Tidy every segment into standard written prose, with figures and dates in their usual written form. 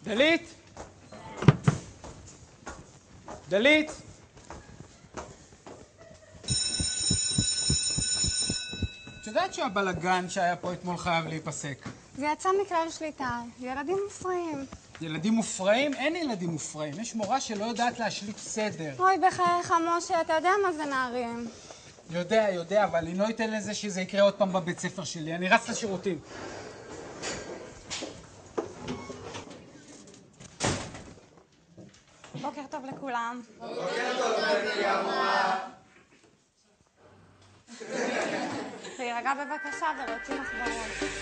דלית? דלית? את יודעת שהבלגן שהיה פה אתמול חייב להיפסק? זה יצא מכלל שליטה. ילדים מופרעים. ילדים מופרעים? אין ילדים מופרעים. יש מורה שלא יודעת להשליט סדר. אוי, בחייך, משה, אתה יודע מה זה נערים. יודע, אבל אני לא אתן לזה שזה יקרה עוד פעם בבית ספר שלי. אני רץ לשירותים. בוקר טוב לכולם. בוקר טוב, גברתי המורה. להירגע בבקשה ולהוציא מחברות.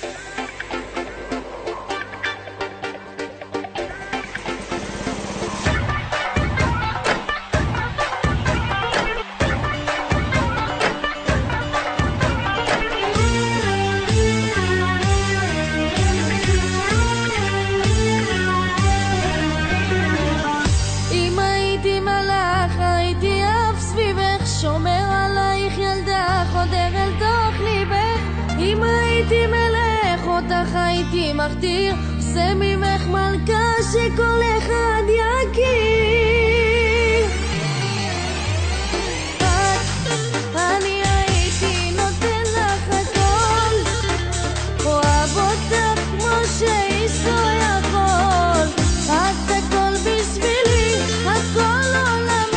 שומר עלייך ילדה חודר אל תוך ליבך אם הייתי מלך אותך הייתי מכתיר עושה ממך מלכה שכל אחד יכיר אני הייתי נותן לך הכל אוהב אותך כמו שאיש לא יכול את הכל בשבילי הכל עולמי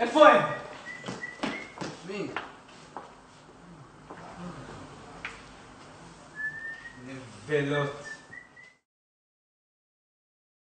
איפה הם? מי? נבלות.